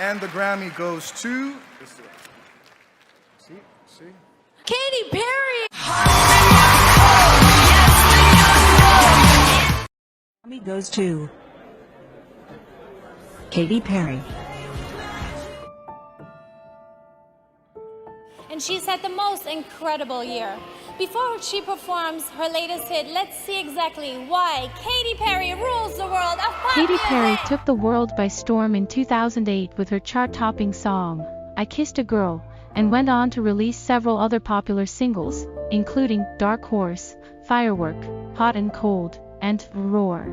And the Grammy goes to... See? Katy Perry! Grammy goes to Katy Perry. And she's had the most incredible year. Before she performs her latest hit, let's see exactly why Katy Perry rules the world of pop Katy music. Perry took the world by storm in 2008 with her chart-topping song, I Kissed a Girl, and went on to release several other popular singles, including Dark Horse, Firework, Hot and Cold, and Roar.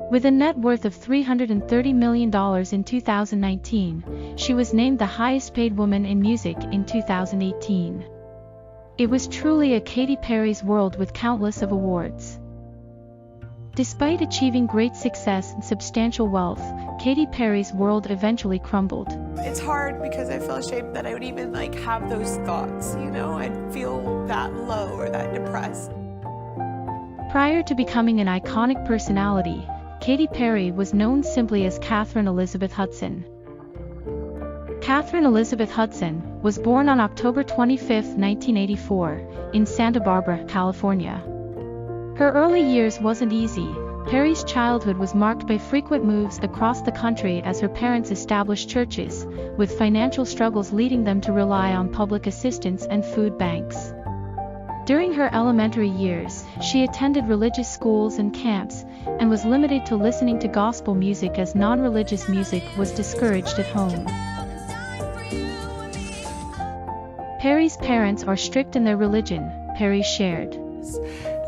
With a net worth of $330 million in 2019, she was named the highest-paid woman in music in 2018. It was truly a Katy Perry's world with countless of awards. Despite achieving great success and substantial wealth, Katy Perry's world eventually crumbled. It's hard because I feel ashamed that I would even have those thoughts, I'd feel that low or that depressed. Prior to becoming an iconic personality, Katy Perry was known simply as Catherine Elizabeth Hudson. Catherine Elizabeth Hudson was born on October 25, 1984, in Santa Barbara, California. Her early years wasn't easy. Perry's childhood was marked by frequent moves across the country as her parents established churches, with financial struggles leading them to rely on public assistance and food banks. During her elementary years, she attended religious schools and camps, and was limited to listening to gospel music as non-religious music was discouraged at home. Perry's parents are strict in their religion, Perry shared.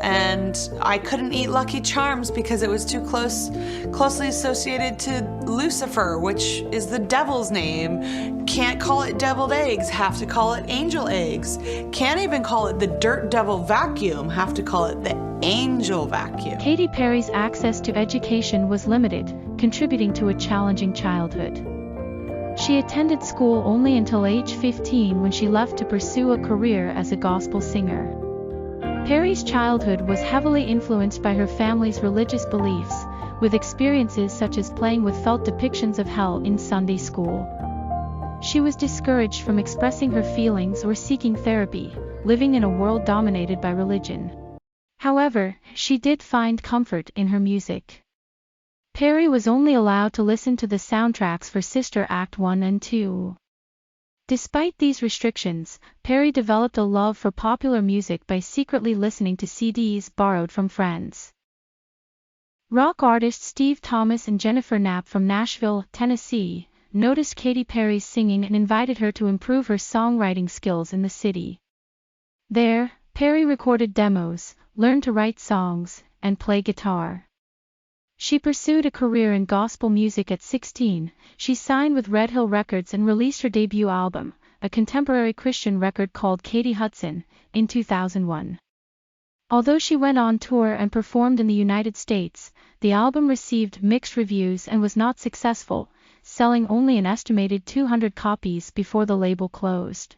And I couldn't eat Lucky Charms because it was too closely associated to Lucifer, which is the devil's name. Can't call it deviled eggs, have to call it angel eggs. Can't even call it the dirt devil vacuum, have to call it the angel vacuum. Katy Perry's access to education was limited, contributing to a challenging childhood. She attended school only until age 15 when she left to pursue a career as a gospel singer. Perry's childhood was heavily influenced by her family's religious beliefs, with experiences such as playing with felt depictions of hell in Sunday school. She was discouraged from expressing her feelings or seeking therapy, living in a world dominated by religion. However, she did find comfort in her music. Perry was only allowed to listen to the soundtracks for Sister Act 1 and 2. Despite these restrictions, Perry developed a love for popular music by secretly listening to CDs borrowed from friends. Rock artists Steve Thomas and Jennifer Knapp from Nashville, Tennessee, noticed Katy Perry's singing and invited her to improve her songwriting skills in the city. There, Perry recorded demos, learned to write songs, and play guitar. She pursued a career in gospel music at 16. She signed with Red Hill Records and released her debut album, a contemporary Christian record called Katy Hudson, in 2001. Although she went on tour and performed in the United States, the album received mixed reviews and was not successful, selling only an estimated 200 copies before the label closed.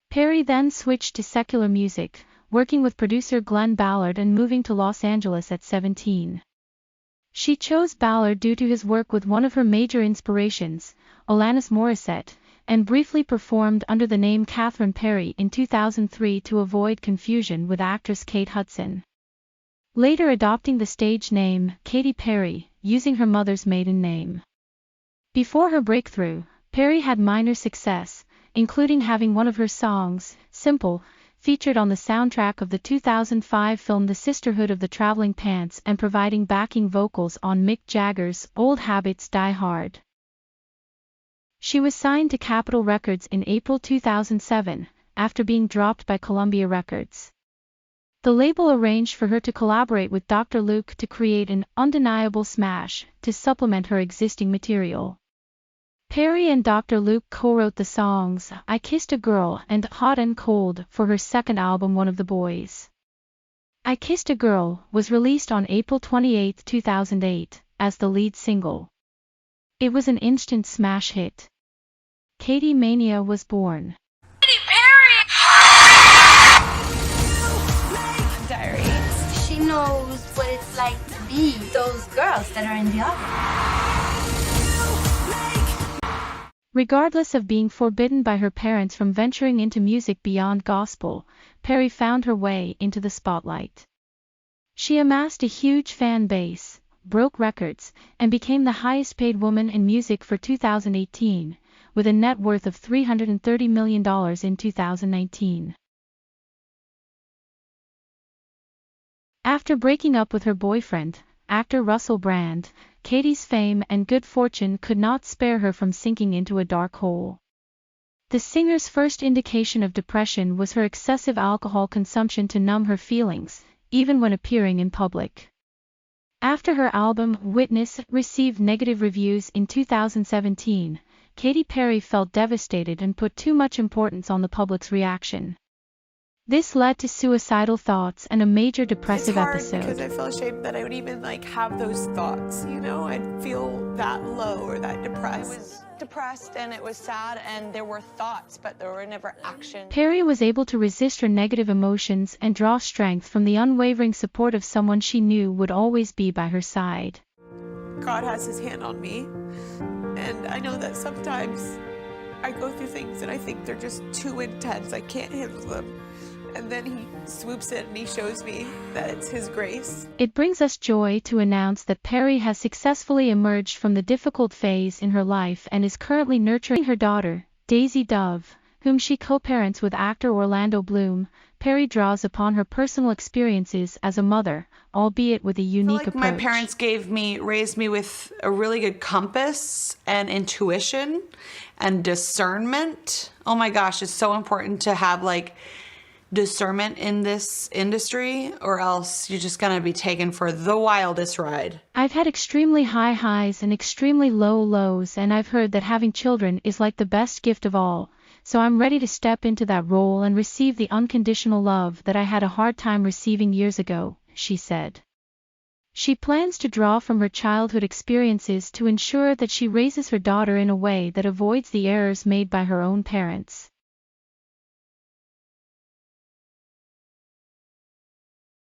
Perry then switched to secular music, working with producer Glenn Ballard and moving to Los Angeles at 17. She chose Ballard due to his work with one of her major inspirations, Alanis Morissette, and briefly performed under the name Catherine Perry in 2003 to avoid confusion with actress Kate Hudson. Later adopting the stage name Katy Perry, using her mother's maiden name. Before her breakthrough, Perry had minor success, including having one of her songs, Simple, featured on the soundtrack of the 2005 film The Sisterhood of the Traveling Pants and providing backing vocals on Mick Jagger's Old Habits Die Hard. She was signed to Capitol Records in April 2007, after being dropped by Columbia Records. The label arranged for her to collaborate with Dr. Luke to create an undeniable smash to supplement her existing material. Perry and Dr. Luke co-wrote the songs I Kissed a Girl and Hot and Cold for her second album One of the Boys. I Kissed a Girl was released on April 28, 2008, as the lead single. It was an instant smash hit. Katy Mania was born. Katy Perry! Diaries. She knows what it's like to be those girls that are in the audience. Regardless of being forbidden by her parents from venturing into music beyond gospel, Perry found her way into the spotlight. She amassed a huge fan base, broke records, and became the highest-paid woman in music for 2018, with a net worth of $330 million in 2019. After breaking up with her boyfriend, actor Russell Brand, Katy's fame and good fortune could not spare her from sinking into a dark hole. The singer's first indication of depression was her excessive alcohol consumption to numb her feelings, even when appearing in public. After her album, Witness, received negative reviews in 2017, Katy Perry felt devastated and put too much importance on the public's reaction. This led to suicidal thoughts and a major depressive episode. It's hard because I feel ashamed that I would even have those thoughts, I'd feel that low or that depressed. I was depressed and it was sad and there were thoughts, but there were never actions. Perry was able to resist her negative emotions and draw strength from the unwavering support of someone she knew would always be by her side. God has his hand on me, and I know that sometimes I go through things and I think they're just too intense, I can't handle them. And then he swoops in and he shows me that it's his grace. It brings us joy to announce that Perry has successfully emerged from the difficult phase in her life and is currently nurturing her daughter, Daisy Dove, whom she co-parents with actor Orlando Bloom. Perry draws upon her personal experiences as a mother, albeit with a unique approach. My parents raised me with a really good compass and intuition and discernment. Oh my gosh, it's so important to have discernment in this industry, or else you're just gonna be taken for the wildest ride. I've had extremely high highs and extremely low lows, and I've heard that having children is like the best gift of all, so I'm ready to step into that role and receive the unconditional love that I had a hard time receiving years ago, she said. She plans to draw from her childhood experiences to ensure that she raises her daughter in a way that avoids the errors made by her own parents.